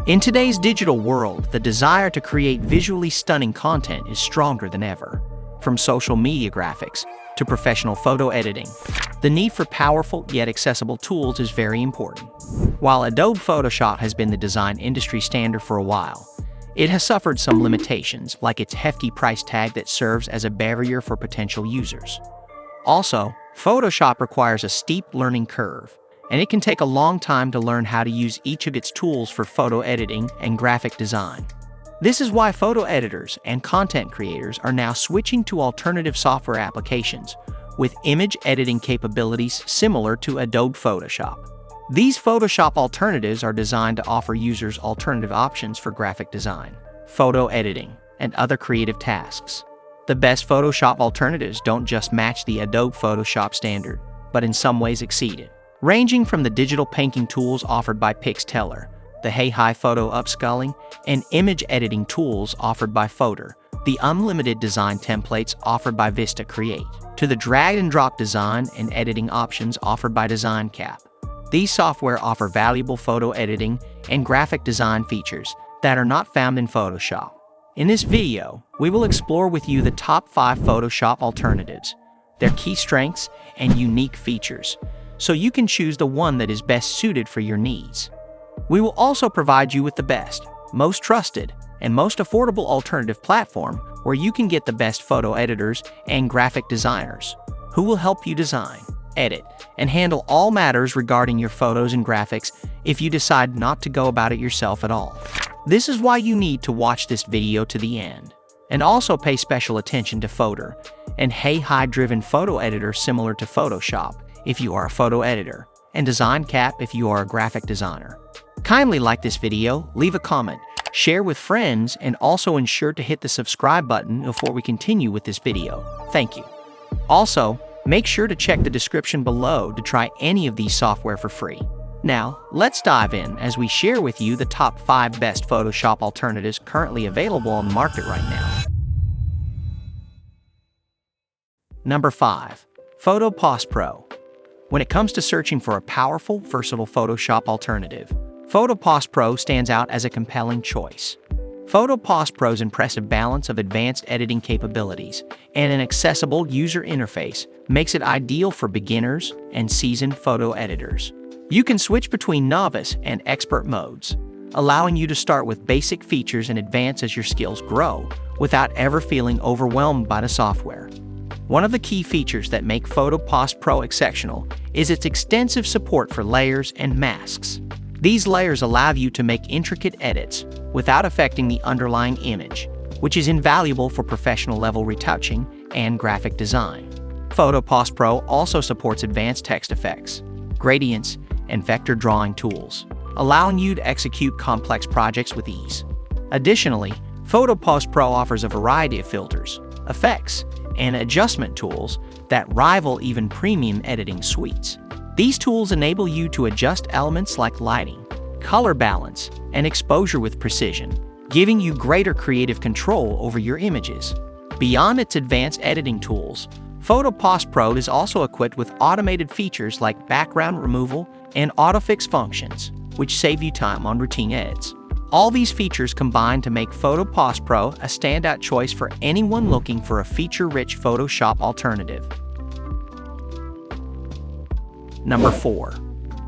In today's digital world, the desire to create visually stunning content is stronger than ever. From social media graphics to professional photo editing, the need for powerful yet accessible tools is very important. While Adobe Photoshop has been the design industry standard for a while, it has suffered some limitations, like its hefty price tag that serves as a barrier for potential users. Also, Photoshop requires a steep learning curve, and it can take a long time to learn how to use each of its tools for photo editing and graphic design. This is why photo editors and content creators are now switching to alternative software applications with image editing capabilities similar to Adobe Photoshop. These Photoshop alternatives are designed to offer users alternative options for graphic design, photo editing, and other creative tasks. The best Photoshop alternatives don't just match the Adobe Photoshop standard, but in some ways exceed it. Ranging from the digital painting tools offered by PixTeller, the Hey-Hi photo upscaling, and image editing tools offered by Fotor, the unlimited design templates offered by Vistacreate, to the drag-and-drop design and editing options offered by DesignCap. These software offer valuable photo editing and graphic design features that are not found in Photoshop. In this video, we will explore with you the top 5 Photoshop alternatives, their key strengths and unique features, so you can choose the one that is best suited for your needs. We will also provide you with the best, most trusted, and most affordable alternative platform where you can get the best photo editors and graphic designers who will help you design, edit, and handle all matters regarding your photos and graphics if you decide not to go about it yourself at all. This is why you need to watch this video to the end, and also pay special attention to Fotor and Hey-Hi-driven photo editor similar to Photoshop if you are a photo editor, and DesignCap if you are a graphic designer. Kindly like this video, leave a comment, share with friends, and also ensure to hit the subscribe button before we continue with this video. Thank you. Also, make sure to check the description below to try any of these software for free. Now, let's dive in as we share with you the top 5 best Photoshop alternatives currently available on the market right now. Number 5. PhotoPos Pro. When it comes to searching for a powerful, versatile Photoshop alternative, PhotoPos Pro stands out as a compelling choice. PhotoPos Pro's impressive balance of advanced editing capabilities and an accessible user interface makes it ideal for beginners and seasoned photo editors. You can switch between novice and expert modes, allowing you to start with basic features and advance as your skills grow without ever feeling overwhelmed by the software. One of the key features that make PhotoPos Pro exceptional is its extensive support for layers and masks. These layers allow you to make intricate edits without affecting the underlying image, which is invaluable for professional-level retouching and graphic design. PhotoPos Pro also supports advanced text effects, gradients, and vector drawing tools, allowing you to execute complex projects with ease. Additionally, PhotoPos Pro offers a variety of filters, effects, and adjustment tools that rival even premium editing suites. These tools enable you to adjust elements like lighting, color balance, and exposure with precision, giving you greater creative control over your images. Beyond its advanced editing tools, PhotoPos Pro is also equipped with automated features like background removal and autofix functions, which save you time on routine edits. All these features combine to make PhotoPos Pro a standout choice for anyone looking for a feature-rich Photoshop alternative. Number 4.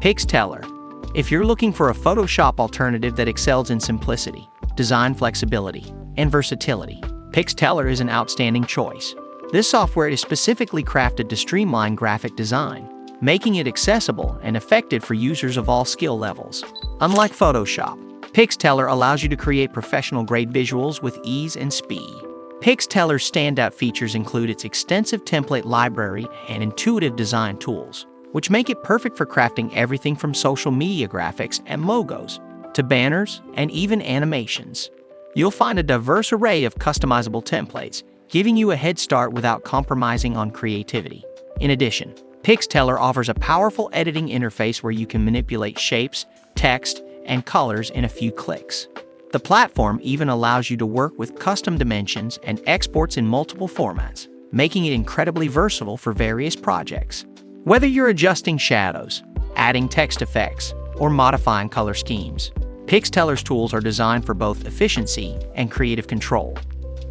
PixTeller. If you're looking for a Photoshop alternative that excels in simplicity, design flexibility, and versatility, PixTeller is an outstanding choice. This software is specifically crafted to streamline graphic design, making it accessible and effective for users of all skill levels. Unlike Photoshop, PixTeller allows you to create professional-grade visuals with ease and speed. PixTeller's standout features include its extensive template library and intuitive design tools, which make it perfect for crafting everything from social media graphics and logos to banners and even animations. You'll find a diverse array of customizable templates, giving you a head start without compromising on creativity. In addition, PixTeller offers a powerful editing interface where you can manipulate shapes, text, and colors in a few clicks. The platform even allows you to work with custom dimensions and exports in multiple formats, making it incredibly versatile for various projects. Whether you're adjusting shadows, adding text effects, or modifying color schemes, PixTeller's tools are designed for both efficiency and creative control.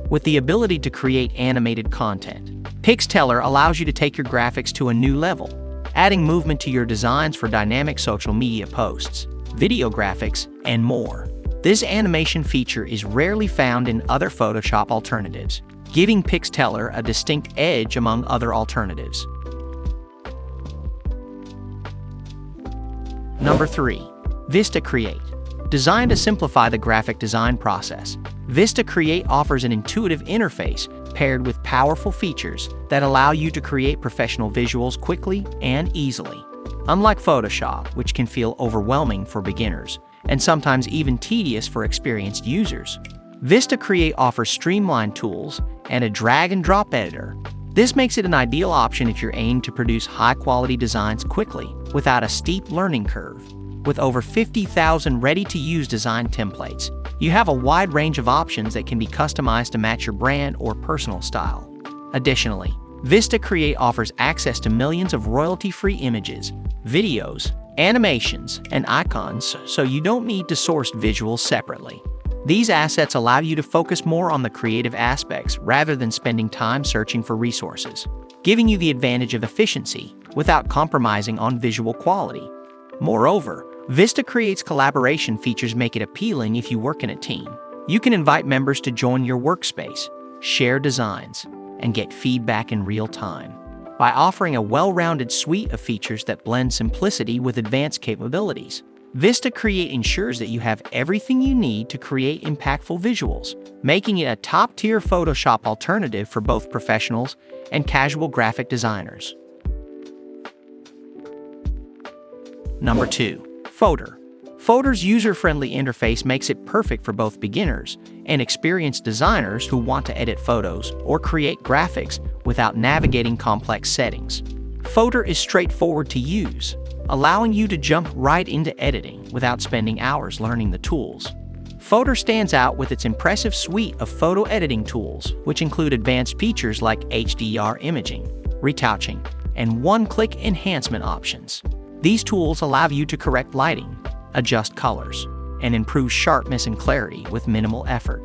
With the ability to create animated content, PixTeller allows you to take your graphics to a new level, adding movement to your designs for dynamic social media posts, video graphics, and more. This animation feature is rarely found in other Photoshop alternatives, giving PixTeller a distinct edge among other alternatives. Number 3. Vistacreate. Designed to simplify the graphic design process, Vistacreate offers an intuitive interface paired with powerful features that allow you to create professional visuals quickly and easily. Unlike Photoshop, which can feel overwhelming for beginners, and sometimes even tedious for experienced users, Vistacreate offers streamlined tools and a drag-and-drop editor. This makes it an ideal option if you're aiming to produce high-quality designs quickly without a steep learning curve. With over 50,000 ready-to-use design templates, you have a wide range of options that can be customized to match your brand or personal style. Additionally, Vistacreate offers access to millions of royalty-free images, videos, animations, and icons, so you don't need to source visuals separately. These assets allow you to focus more on the creative aspects rather than spending time searching for resources, giving you the advantage of efficiency without compromising on visual quality. Moreover, Vistacreate's collaboration features make it appealing if you work in a team. You can invite members to join your workspace, share designs, and get feedback in real time. By offering a well-rounded suite of features that blend simplicity with advanced capabilities, Vistacreate ensures that you have everything you need to create impactful visuals, making it a top-tier Photoshop alternative for both professionals and casual graphic designers. Number 2. Fotor. Fotor's user-friendly interface makes it perfect for both beginners and experienced designers who want to edit photos or create graphics without navigating complex settings. Fotor is straightforward to use, allowing you to jump right into editing without spending hours learning the tools. Fotor stands out with its impressive suite of photo editing tools, which include advanced features like HDR imaging, retouching, and one-click enhancement options. These tools allow you to correct lighting, adjust colors, and improve sharpness and clarity with minimal effort.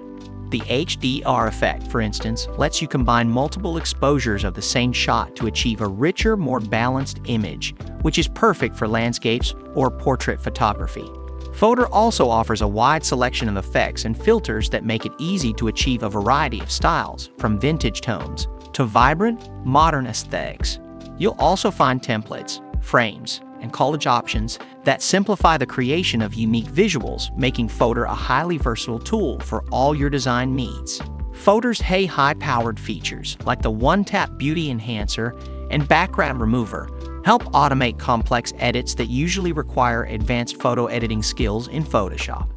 The HDR effect, for instance, lets you combine multiple exposures of the same shot to achieve a richer, more balanced image, which is perfect for landscapes or portrait photography. Fotor also offers a wide selection of effects and filters that make it easy to achieve a variety of styles, from vintage tones to vibrant, modern aesthetics. You'll also find templates, frames, and collage options that simplify the creation of unique visuals, making Fotor a highly versatile tool for all your design needs. Fotor's high-powered features, like the one-tap beauty enhancer and background remover, help automate complex edits that usually require advanced photo editing skills in Photoshop.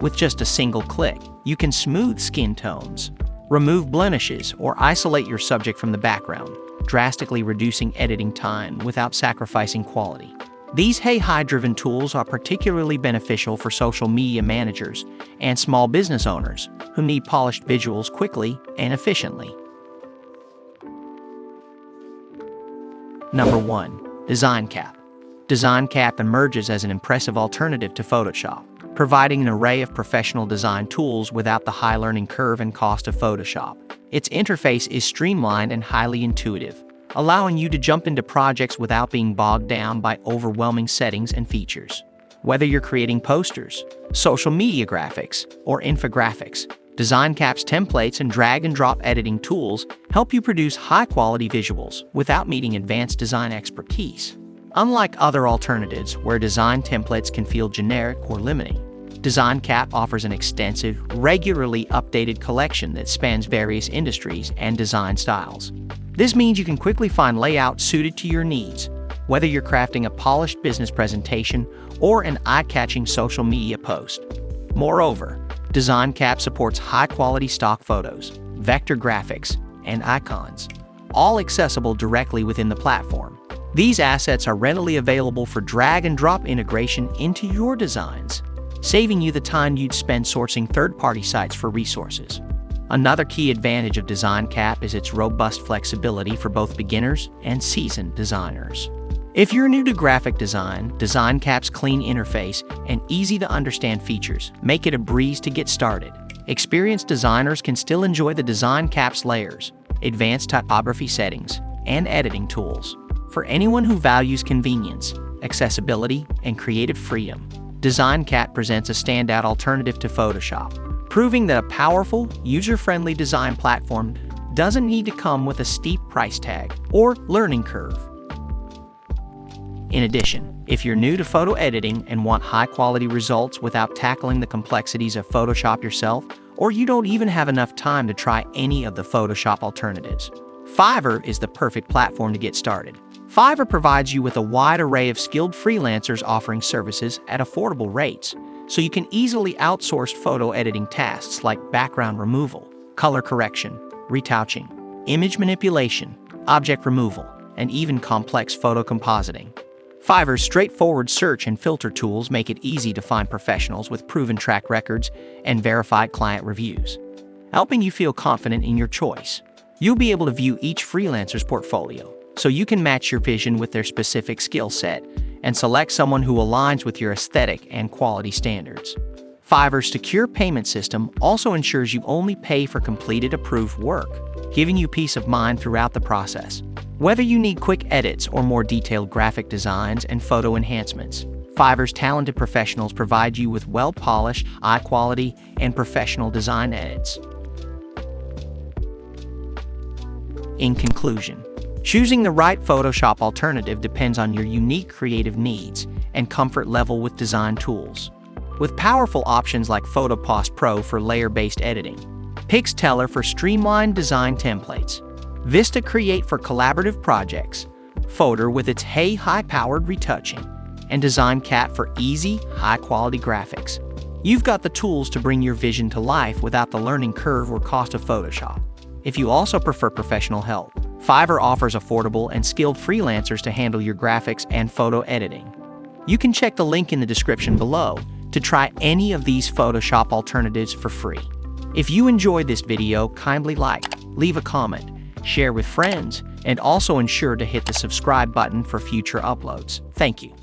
With just a single click, you can smooth skin tones, remove blemishes, or isolate your subject from the background, drastically reducing editing time without sacrificing quality. These AI-driven tools are particularly beneficial for social media managers and small business owners who need polished visuals quickly and efficiently. Number 1. DesignCap. DesignCap emerges as an impressive alternative to Photoshop, providing an array of professional design tools without the high learning curve and cost of Photoshop. Its interface is streamlined and highly intuitive, allowing you to jump into projects without being bogged down by overwhelming settings and features. Whether you're creating posters, social media graphics, or infographics, DesignCap's templates and drag-and-drop editing tools help you produce high-quality visuals without needing advanced design expertise. Unlike other alternatives where design templates can feel generic or limiting, DesignCap offers an extensive, regularly updated collection that spans various industries and design styles. This means you can quickly find layouts suited to your needs, whether you're crafting a polished business presentation or an eye-catching social media post. Moreover, DesignCap supports high-quality stock photos, vector graphics, and icons, all accessible directly within the platform. These assets are readily available for drag-and-drop integration into your designs, saving you the time you'd spend sourcing third-party sites for resources. Another key advantage of DesignCap is its robust flexibility for both beginners and seasoned designers. If you're new to graphic design, DesignCap's clean interface and easy-to-understand features make it a breeze to get started. Experienced designers can still enjoy the DesignCap's layers, advanced typography settings, and editing tools. For anyone who values convenience, accessibility, and creative freedom, DesignCap presents a standout alternative to Photoshop, proving that a powerful, user-friendly design platform doesn't need to come with a steep price tag or learning curve. In addition, if you're new to photo editing and want high-quality results without tackling the complexities of Photoshop yourself, or you don't even have enough time to try any of the Photoshop alternatives, Fiverr is the perfect platform to get started. Fiverr provides you with a wide array of skilled freelancers offering services at affordable rates, so you can easily outsource photo editing tasks like background removal, color correction, retouching, image manipulation, object removal, and even complex photo compositing. Fiverr's straightforward search and filter tools make it easy to find professionals with proven track records and verified client reviews, helping you feel confident in your choice. You'll be able to view each freelancer's portfolio, so you can match your vision with their specific skill set and select someone who aligns with your aesthetic and quality standards. Fiverr's secure payment system also ensures you only pay for completed approved work, giving you peace of mind throughout the process. Whether you need quick edits or more detailed graphic designs and photo enhancements, Fiverr's talented professionals provide you with well-polished, high-quality, and professional design edits. In conclusion, choosing the right Photoshop alternative depends on your unique creative needs and comfort level with design tools. With powerful options like Photopost Pro for layer-based editing, PixTeller for streamlined design templates, Vistacreate for collaborative projects, Fotor with its high-powered retouching, and DesignCap for easy, high-quality graphics, you've got the tools to bring your vision to life without the learning curve or cost of Photoshop. If you also prefer professional help, Fiverr offers affordable and skilled freelancers to handle your graphics and photo editing. You can check the link in the description below to try any of these Photoshop alternatives for free. If you enjoyed this video, kindly like, leave a comment, share with friends, and also ensure to hit the subscribe button for future uploads. Thank you.